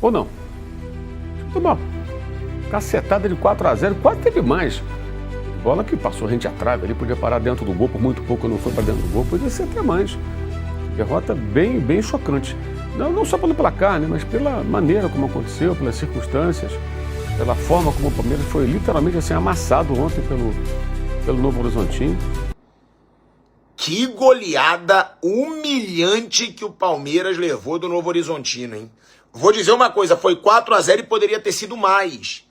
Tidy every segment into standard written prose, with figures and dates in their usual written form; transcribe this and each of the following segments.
Ou não? Uma cacetada de 4-0, quase teve mais. Bola que passou rente à trave, ele podia parar dentro do gol, por muito pouco não foi para dentro do gol, podia ser até mais. Derrota bem chocante. Não só pelo placar, né, mas pela maneira como aconteceu, pelas circunstâncias, pela forma como o Palmeiras foi literalmente assim, amassado ontem pelo Novo Horizontino. Que goleada humilhante que o Palmeiras levou do Novo Horizontino, hein? Vou dizer uma coisa, foi 4-0 e poderia ter sido mais.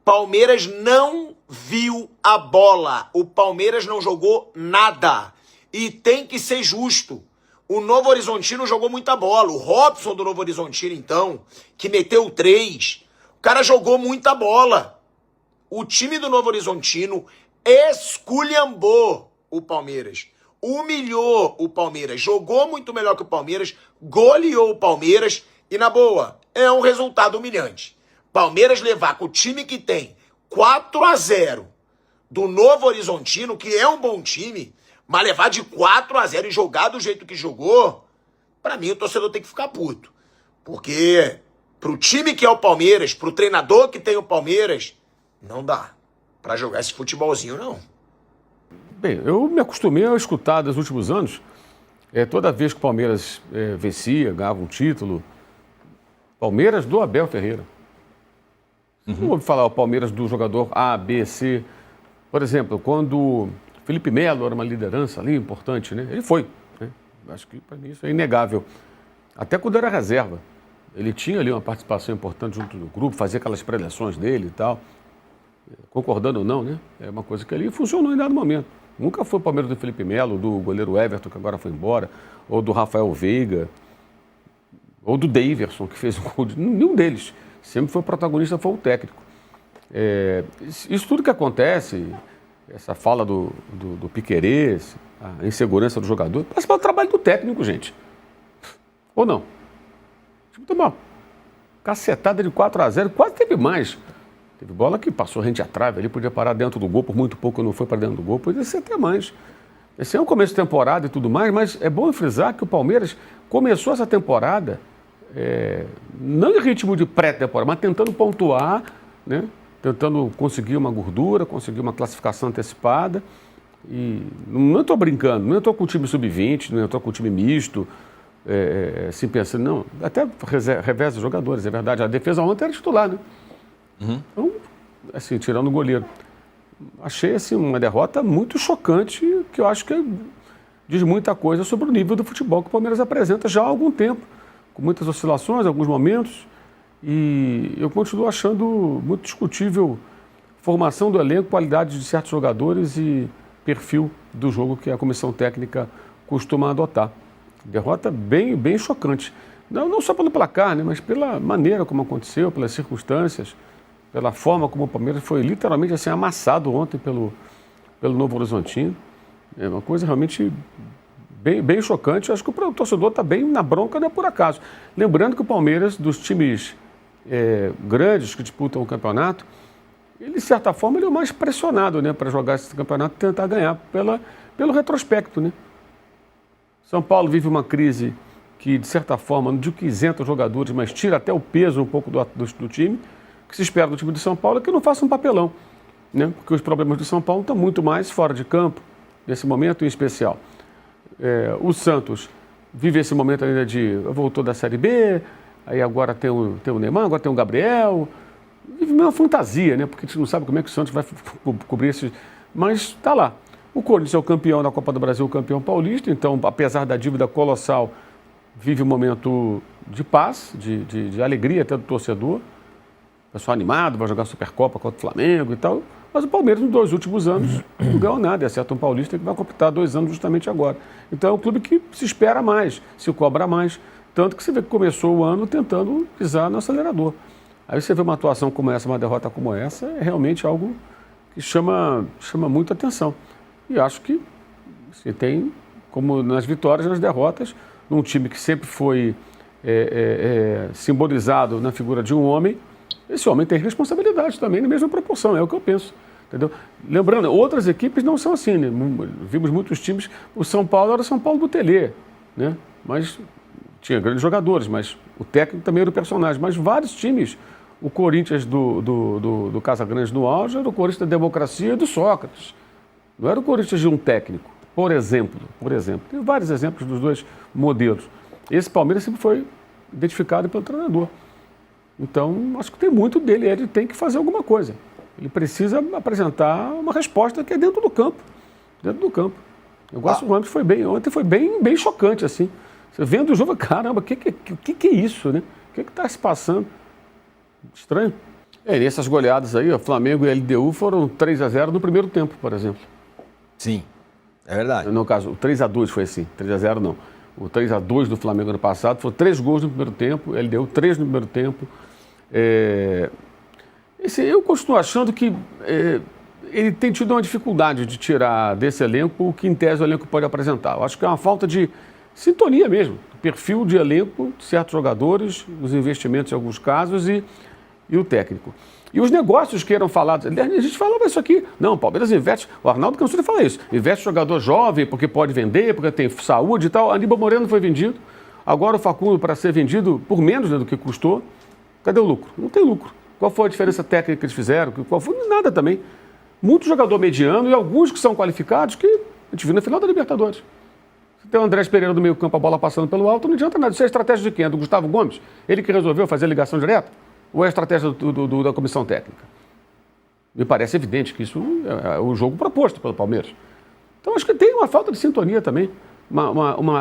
Palmeiras não viu a bola. O Palmeiras não jogou nada. E tem que ser justo. O Novo Horizontino jogou muita bola. O Robson do Novo Horizontino, então, que meteu 3, o cara jogou muita bola. O time do Novo Horizontino esculhambou o Palmeiras. Humilhou o Palmeiras. Jogou muito melhor que o Palmeiras. Goleou o Palmeiras. E, na boa, é um resultado humilhante. Palmeiras levar com o time que tem 4-0 do Novo Horizontino, que é um bom time, mas levar de 4-0 e jogar do jeito que jogou, pra mim o torcedor tem que ficar puto. Porque pro time que é o Palmeiras, pro treinador que tem o Palmeiras, não dá pra jogar esse futebolzinho, não. Bem, eu me acostumei a escutar nos últimos anos, toda vez que o Palmeiras vencia, ganhava um título, Palmeiras do Abel Ferreira. Não ouvi falar o Palmeiras do jogador A, B, C. Por exemplo, quando Felipe Melo era uma liderança ali importante, né? Ele foi, né? Acho que para mim isso é inegável. Até quando era reserva. Ele tinha ali uma participação importante junto do grupo, fazia aquelas preleções dele e tal. Concordando ou não, né? É uma coisa que ali funcionou em dado momento. Nunca foi o Palmeiras do Felipe Melo, do goleiro Everton, que agora foi embora, ou do Rafael Veiga, ou do Daverson, que fez um gol. Nenhum deles. Sempre foi o protagonista, foi o técnico. Isso tudo que acontece, essa fala do Piquerez, a insegurança do jogador, passa pelo trabalho do técnico, gente. Ou não? Tipo, uma cacetada de 4-0, quase teve mais. Teve bola que passou rente à trave, ele podia parar dentro do gol, por muito pouco não foi para dentro do gol, podia ser até mais. Esse é um começo de temporada e tudo mais, mas é bom frisar que o Palmeiras começou essa temporada não em ritmo de pré-temporada, mas tentando pontuar, né? Tentando conseguir uma gordura, conseguir uma classificação antecipada. E não estou brincando, não estou com o time sub-20, não estou com o time misto, assim pensando, não, até reveza os jogadores, é verdade. A defesa ontem era titular, né? Então, assim, tirando o goleiro. Achei assim, uma derrota muito chocante, que eu acho que diz muita coisa sobre o nível do futebol que o Palmeiras apresenta já há algum tempo, com muitas oscilações, alguns momentos, e eu continuo achando muito discutível a formação do elenco, qualidade de certos jogadores e perfil do jogo que a comissão técnica costuma adotar. Derrota bem chocante. Não só pelo placar, né, mas pela maneira como aconteceu, pelas circunstâncias, pela forma como o Palmeiras foi literalmente assim, amassado ontem pelo Novo Horizontino. É uma coisa realmente bem chocante. Eu acho que o torcedor está bem na bronca, não é por acaso. Lembrando que o Palmeiras, dos times grandes que disputam o campeonato, ele, de certa forma, ele é o mais pressionado, né, para jogar esse campeonato e tentar ganhar pelo retrospecto, né? São Paulo vive uma crise que, de certa forma, não digo que isenta os jogadores, mas tira até o peso um pouco do time. O que se espera do time de São Paulo é que não faça um papelão, né? Porque os problemas do São Paulo estão muito mais fora de campo, nesse momento em especial. O Santos vive esse momento ainda voltou da Série B, aí agora tem o Neymar, agora tem o Gabriel. Vive uma fantasia, né? Porque a gente não sabe como é que o Santos vai cobrir esse... Mas está lá. O Corinthians é o campeão da Copa do Brasil, o campeão paulista, então, apesar da dívida colossal, vive um momento de paz, de alegria até do torcedor. O pessoal animado, vai jogar Supercopa contra o Flamengo e tal. Mas o Palmeiras, nos 2 últimos anos, não ganhou nada, exceto um paulista que vai completar 2 anos justamente agora. Então é um clube que se espera mais, se cobra mais. Tanto que você vê que começou o ano tentando pisar no acelerador. Aí você vê uma atuação como essa, uma derrota como essa, é realmente algo que chama muita atenção. E acho que assim, tem, como nas vitórias, nas derrotas, num time que sempre foi simbolizado na figura de um homem, esse homem tem responsabilidade também, na mesma proporção, é o que eu penso. Entendeu? Lembrando, outras equipes não são assim, né? Vimos muitos times, o São Paulo era o São Paulo do Telê, né? Mas tinha grandes jogadores, mas o técnico também era o personagem. Mas vários times, o Corinthians do Casagrande no auge era o Corinthians da democracia e do Sócrates. Não era o Corinthians de um técnico, por exemplo. Tem vários exemplos dos dois modelos. Esse Palmeiras sempre foi identificado pelo treinador. Então, acho que tem muito dele. Ele tem que fazer alguma coisa. Ele precisa apresentar uma resposta que é dentro do campo. Eu gosto do Ramos, ontem foi bem chocante, assim. Você vendo o jogo, caramba, o que é isso, né? O que está se passando? Estranho. Nessas goleadas aí, o Flamengo e a LDU foram 3-0 no primeiro tempo, por exemplo. Sim, é verdade. No caso, o 3-2 foi assim, 3-0 não. O 3-2 do Flamengo ano passado foram 3 gols no primeiro tempo, LDU 3 no primeiro tempo. Eu continuo achando que ele tem tido uma dificuldade de tirar desse elenco o que em tese o elenco pode apresentar. Eu acho que é uma falta de sintonia mesmo, perfil de elenco de certos jogadores, os investimentos em alguns casos e o técnico. E os negócios que eram falados, a gente falava isso aqui, não, o Palmeiras investe, o Arnaldo cansou de falar isso, investe jogador jovem porque pode vender, porque tem saúde e tal. Aníbal Moreno foi vendido, agora o Facundo para ser vendido por menos, né, do que custou. Cadê o lucro? Não tem lucro. Qual foi a diferença técnica que eles fizeram? Qual foi? Nada também. Muito jogador mediano e alguns que são qualificados que a gente viu na final da Libertadores. Você tem o Andrés Pereira do meio campo, a bola passando pelo alto, não adianta nada. Isso é a estratégia de quem? É do Gustavo Gomes? Ele que resolveu fazer a ligação direta? Ou é a estratégia da comissão técnica? Me parece evidente que isso é o jogo proposto pelo Palmeiras. Então acho que tem uma falta de sintonia também.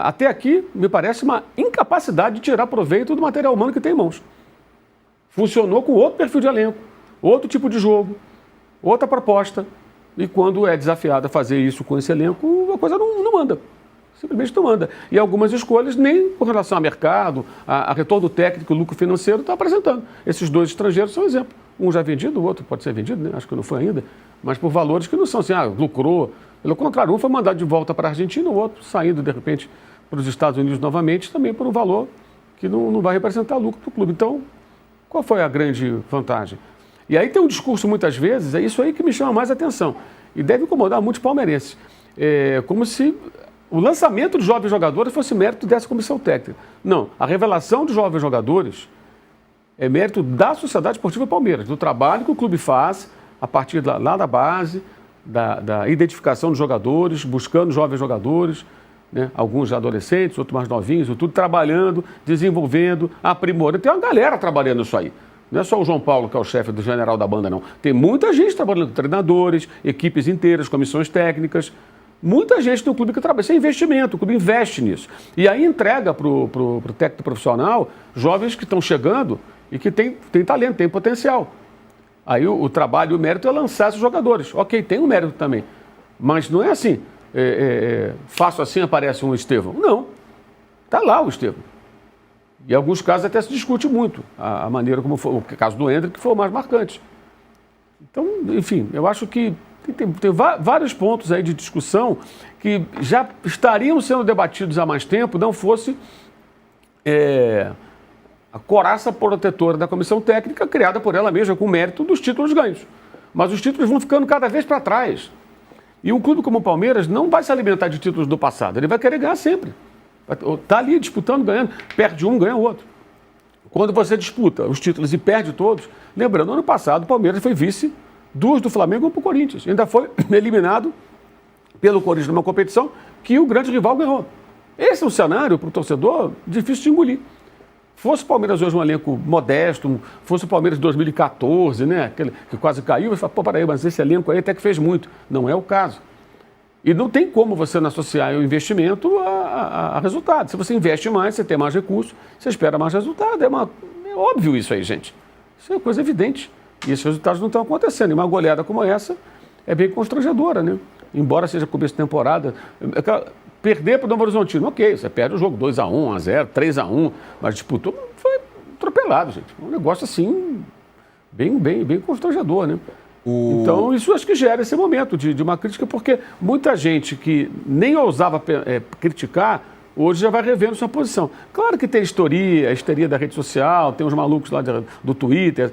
Até aqui, me parece uma incapacidade de tirar proveito do material humano que tem em mãos. Funcionou com outro perfil de elenco, outro tipo de jogo, outra proposta. E quando é desafiado a fazer isso com esse elenco, a coisa não anda. Simplesmente não anda. E algumas escolhas, nem com relação ao mercado, a retorno técnico, lucro financeiro, está apresentando. Esses dois estrangeiros são exemplo. Um já vendido, o outro pode ser vendido, né? Acho que não foi ainda, mas por valores que não são assim, lucrou. Pelo contrário, um foi mandado de volta para a Argentina, o outro saindo, de repente, para os Estados Unidos novamente, também por um valor que não vai representar lucro para o clube. Então, qual foi a grande vantagem? E aí tem um discurso, muitas vezes, é isso aí que me chama mais atenção, e deve incomodar muitos palmeirenses. Como se o lançamento de jovens jogadores fosse mérito dessa comissão técnica. Não, a revelação de jovens jogadores é mérito da Sociedade Esportiva Palmeiras, do trabalho que o clube faz a partir lá da base, da identificação dos jogadores, buscando jovens jogadores, né? Alguns adolescentes, outros mais novinhos, tudo trabalhando, desenvolvendo, aprimorando. Tem uma galera trabalhando isso aí. Não é só o João Paulo, que é o chefe do general da banda, não. Tem muita gente trabalhando, treinadores, equipes inteiras, comissões técnicas. Muita gente no clube que trabalha. Isso é investimento, o clube investe nisso. E aí entrega para o técnico profissional jovens que estão chegando e que têm talento, têm potencial. Aí o trabalho e o mérito é lançar esses jogadores. Ok, tem um mérito também. Mas não é assim, faço assim, aparece um Estevão. Não. Está lá o Estevão. E em alguns casos até se discute muito a maneira como foi. O caso do Hendrick, que foi o mais marcante. Então, enfim, eu acho que tem vários pontos aí de discussão que já estariam sendo debatidos há mais tempo, não fosse a coraça protetora da comissão técnica criada por ela mesma, com mérito dos títulos ganhos. Mas os títulos vão ficando cada vez para trás. E um clube como o Palmeiras não vai se alimentar de títulos do passado, ele vai querer ganhar sempre. Está ali disputando, ganhando, perde um, ganha outro. Quando você disputa os títulos e perde todos, lembrando, ano passado o Palmeiras foi vice duas do Flamengo para o Corinthians. Ainda foi eliminado pelo Corinthians numa competição que o grande rival ganhou. Esse é um cenário para o torcedor difícil de engolir. Fosse o Palmeiras hoje um elenco modesto, fosse o Palmeiras de 2014, né, aquele que quase caiu, você fala, pô, peraí, mas esse elenco aí até que fez muito. Não é o caso. E não tem como você não associar o investimento a resultado. Se você investe mais, você tem mais recursos, você espera mais resultado. É óbvio isso aí, gente. Isso é uma coisa evidente. E esses resultados não estão acontecendo. E uma goleada como essa é bem constrangedora, né? Embora seja começo de temporada. Perder para o Novo Horizontino, ok, você perde o jogo 2-1, 1-0, 3-1, mas disputou, foi atropelado, gente. Um negócio assim, bem constrangedor, né? Então, isso acho que gera esse momento de uma crítica, porque muita gente que nem ousava criticar, hoje já vai revendo sua posição. Claro que tem a histeria da rede social, tem os malucos lá do Twitter,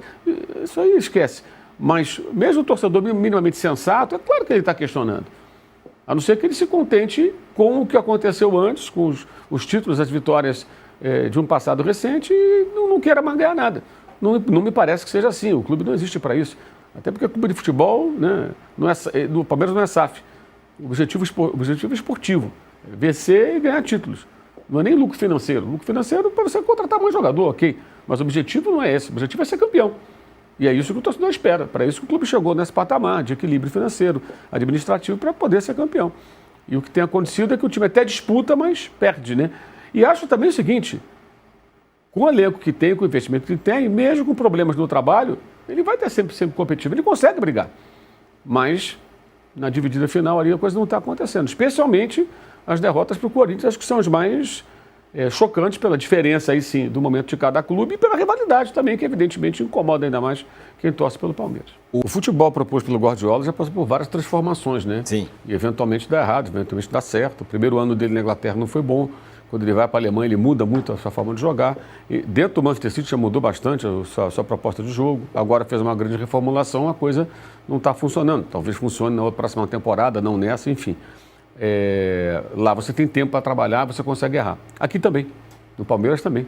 isso aí esquece. Mas mesmo o torcedor minimamente sensato, é claro que ele está questionando. A não ser que ele se contente com o que aconteceu antes, com os títulos, as vitórias de um passado recente e não queira mais ganhar nada. Não me parece que seja assim. O clube não existe para isso. Até porque o clube de futebol, né, no Palmeiras não é SAF. O objetivo é esportivo. É vencer e ganhar títulos. Não é nem lucro financeiro. Lucro financeiro é para você contratar mais jogador, ok. Mas o objetivo não é esse. O objetivo é ser campeão. E é isso que o torcedor espera. Para isso que o clube chegou nesse patamar de equilíbrio financeiro, administrativo, para poder ser campeão. E o que tem acontecido é que o time até disputa, mas perde, né? E acho também o seguinte, com o elenco que tem, com o investimento que tem, mesmo com problemas no trabalho, ele vai ter sempre competitivo. Ele consegue brigar. Mas, na dividida final ali, a coisa não está acontecendo. Especialmente as derrotas para o Corinthians, acho que são as mais chocantes pela diferença, aí sim, do momento de cada clube e pela rivalidade também, que evidentemente incomoda ainda mais quem torce pelo Palmeiras. O futebol proposto pelo Guardiola já passou por várias transformações, né? Sim. E eventualmente dá errado, eventualmente dá certo. O primeiro ano dele na Inglaterra não foi bom. Quando ele vai para a Alemanha, ele muda muito a sua forma de jogar. E dentro do Manchester City já mudou bastante a sua proposta de jogo. Agora fez uma grande reformulação, a coisa não está funcionando. Talvez funcione na próxima temporada, não nessa, enfim. Lá você tem tempo para trabalhar, você consegue errar. Aqui também, no Palmeiras também.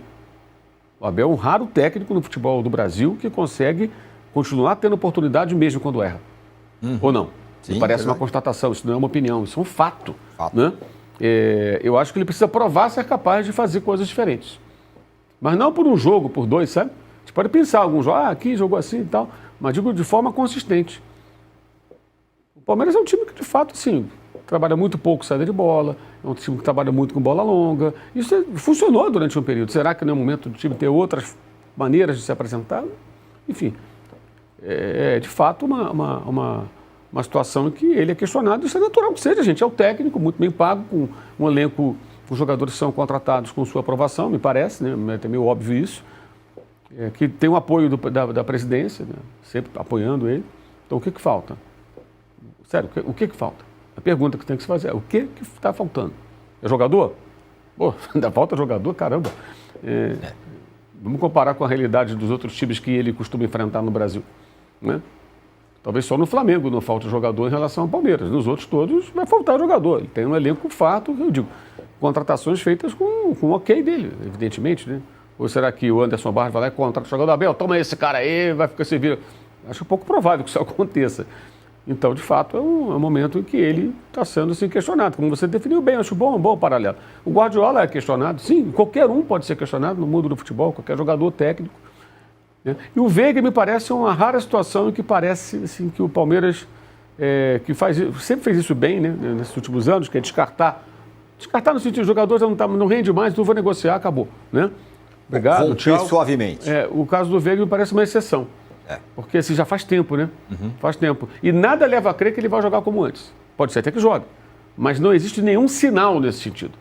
O Abel é um raro técnico no futebol do Brasil que consegue continuar tendo oportunidade mesmo quando erra. Ou não? Sim, parece verdade. uma constatação, isso não é uma opinião, isso é um fato. Né? Eu acho que ele precisa provar ser capaz de fazer coisas diferentes. Mas não por um jogo, por dois, sabe? Você pode pensar alguns jogos, aqui jogou assim e tal, mas digo de forma consistente. O Palmeiras é um time que, de fato, assim, trabalha muito pouco saída de bola, é um time que trabalha muito com bola longa. Isso funcionou durante um período. Será que não é o momento do time ter outras maneiras de se apresentar? Enfim, de fato uma situação em que ele é questionado. Isso é natural que seja, gente. É o técnico, muito bem pago, com um elenco, os jogadores são contratados com sua aprovação, me parece, né? É meio óbvio isso. Que tem o apoio da presidência, né? Sempre apoiando ele. Então, o que falta? Sério, o que falta? A pergunta que tem que se fazer é: o que está faltando? É jogador? Pô, ainda falta jogador? Caramba. Vamos comparar com a realidade dos outros times que ele costuma enfrentar no Brasil, né? Talvez só no Flamengo não falte jogador em relação ao Palmeiras. Nos outros todos vai faltar jogador. Ele tem um elenco farto, eu digo, contratações feitas com o ok dele, evidentemente, né? Ou será que o Anderson Barros vai lá e contrata o jogador? Abel, toma esse cara aí, vai ficar servindo. Acho pouco provável que isso aconteça. Então, de fato, é um momento em que ele está sendo assim, questionado. Como você definiu bem, acho um bom paralelo. O Guardiola é questionado, sim, qualquer um pode ser questionado no mundo do futebol, qualquer jogador técnico. Né? E o Veiga me parece uma rara situação em que parece assim, que o Palmeiras sempre fez isso bem, né, nesses últimos anos, que é descartar no sentido de jogador não rende mais, não vou negociar, acabou. Né? Obrigado, tchau. Suavemente. O caso do Veiga me parece uma exceção. Porque assim, já faz tempo, né? Faz tempo. E nada leva a crer que ele vai jogar como antes. Pode ser até que jogue. Mas não existe nenhum sinal nesse sentido.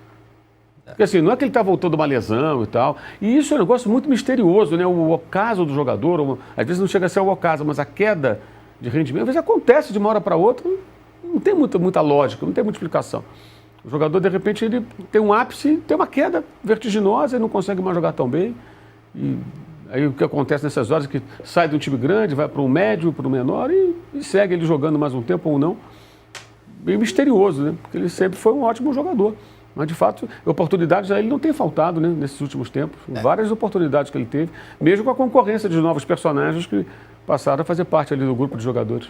Porque assim, não é que ele está voltando uma lesão e tal. E isso é um negócio muito misterioso, né? O ocaso do jogador, às vezes não chega a ser o ocaso, mas a queda de rendimento, às vezes acontece de uma hora para outra, não tem muita lógica, não tem muita explicação. O jogador, de repente, ele tem um ápice, tem uma queda vertiginosa e não consegue mais jogar tão bem. E aí o que acontece nessas horas é que sai de um time grande, vai para um médio, para um menor e segue ele jogando mais um tempo ou não. Meio misterioso, né? Porque ele sempre foi um ótimo jogador. Mas, de fato, oportunidades a ele não tem faltado, né, nesses últimos tempos. Várias oportunidades que ele teve, mesmo com a concorrência de novos personagens que passaram a fazer parte ali do grupo de jogadores.